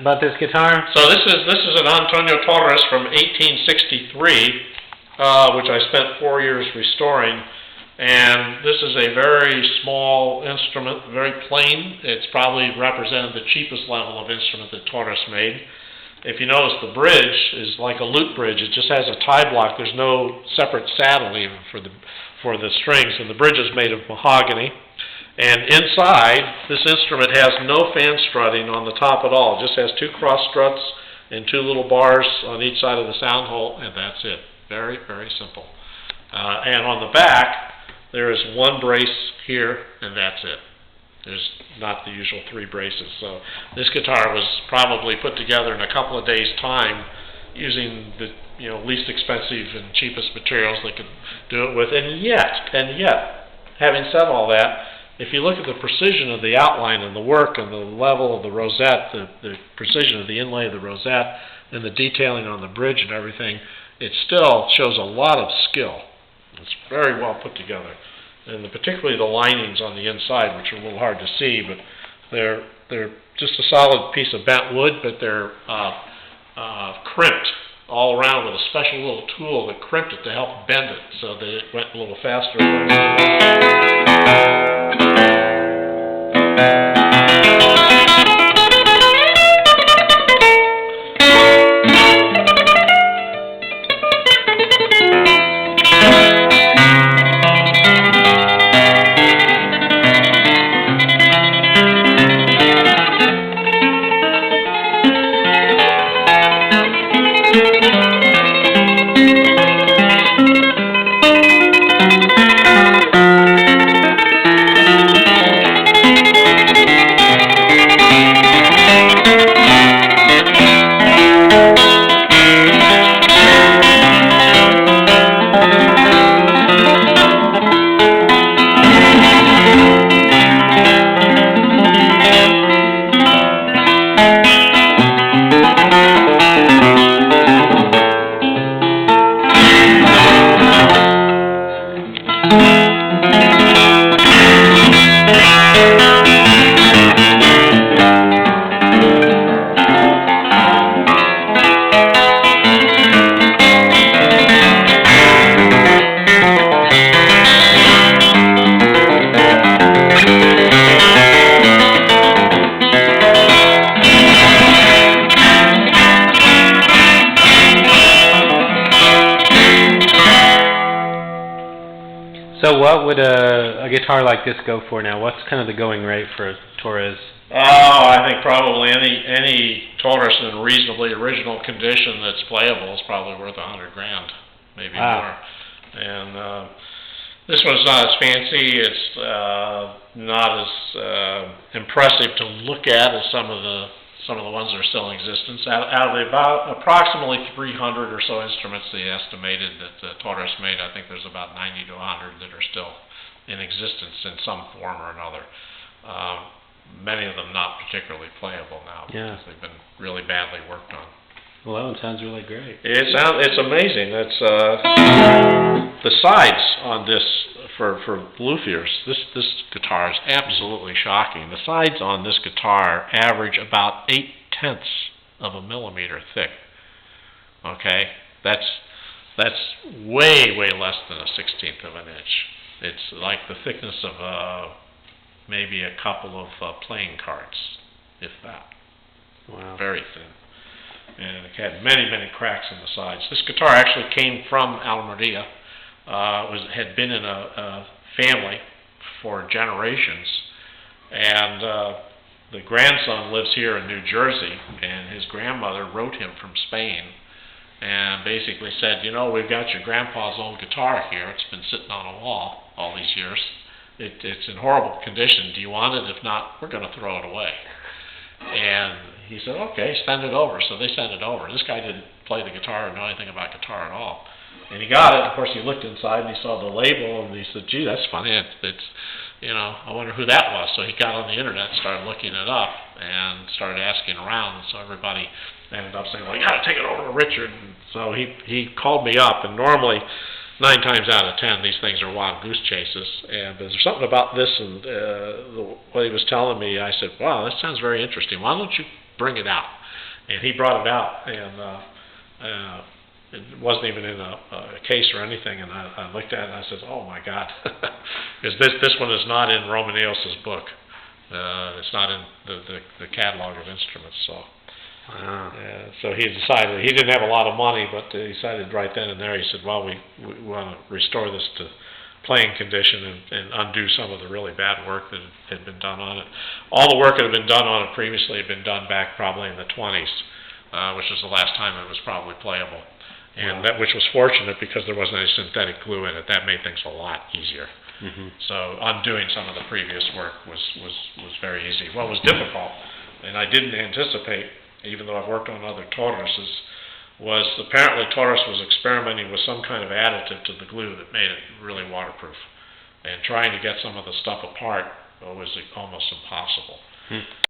about this guitar? So this is an Antonio Torres from 1863, which I spent 4 years restoring. And this is a very small instrument, very plain. It's probably represented the cheapest level of instrument that Torres made. If you notice, the bridge is like a lute bridge. It just has a tie block. There's no separate saddle even for the strings, and the bridge is made of mahogany. And inside, this instrument has no fan strutting on the top at all. It just has 2 cross struts and 2 little bars on each side of the sound hole, and that's it. Very, very simple. And on the back, there is 1 brace here, and that's it. There's not the usual 3 braces. So this guitar was probably put together in a couple of days' time using the least expensive and cheapest materials they could do it with. And yet, having said all that, if you look at the precision of the outline and the work and the level of the rosette, the precision of the inlay of the rosette and the detailing on the bridge and everything, it still shows a lot of skill. It's very well put together. And particularly the linings on the inside, which are a little hard to see, but they're just a solid piece of bent wood, but they're crimped all around with a special little tool that crimped it to help bend it so that it went a little faster. So what would a guitar like this go for now? What's kind of the going rate for a Torres? Oh, I think probably any Torres in reasonably original condition that's playable is probably worth $100,000, maybe more. And this one's not as fancy. It's not as impressive to look at as some of the ones that are still in existence. Out of the about approximately 300 or so instruments they estimated that Torres made, I think there's about 90 to 100 that are still in existence in some form or another. Many of them not particularly playable now because they've been really badly worked on. Well, that one sounds really great. It's amazing. It's the sides on this for luthiers. This guitar is absolutely shocking. The sides on this guitar average about 0.8 of a millimeter thick. Okay, that's way less than a 1/16 of an inch. It's like the thickness of maybe a couple of playing cards, if that. Wow. Very thin. And it had many cracks in the sides. This guitar actually came from Almeria. Had been in a family for generations, and the grandson lives here in New Jersey, and his grandmother wrote him from Spain and basically said, we've got your grandpa's old guitar here. It's been sitting on a wall all these years. It's in horrible condition. Do you want it? If not, we're going to throw it away. And he said, okay, send it over. So they sent it over. This guy didn't play the guitar or know anything about guitar at all. And he got it. Of course, he looked inside and he saw the label, and he said, gee, that's funny. It's I wonder who that was. So he got on the internet and started looking it up and started asking around. And so everybody ended up saying, well, you got to take it over to Richard. And so he called me up, and normally 9 times out of 10, these things are wild goose chases. And there's something about this and what he was telling me. I said, wow, that sounds very interesting. Why don't you bring it out. And he brought it out, and it wasn't even in a case or anything, and I looked at it and I said, oh my God, because this one is not in Romaneos's book. It's not in the catalog of instruments, so. So he decided, he didn't have a lot of money, but he decided right then and there, he said, well, we want to restore this to playing condition and undo some of the really bad work that had been done on it. All the work that had been done on it previously had been done back probably in the 20s, which was the last time it was probably playable. And that, which was fortunate because there wasn't any synthetic glue in it. That made things a lot easier. So undoing some of the previous work was very easy. What was difficult, and I didn't anticipate, even though I've worked on other Torreses, was apparently Torres was experimenting with some kind of additive to the glue that made it really waterproof. And trying to get some of the stuff apart was almost impossible.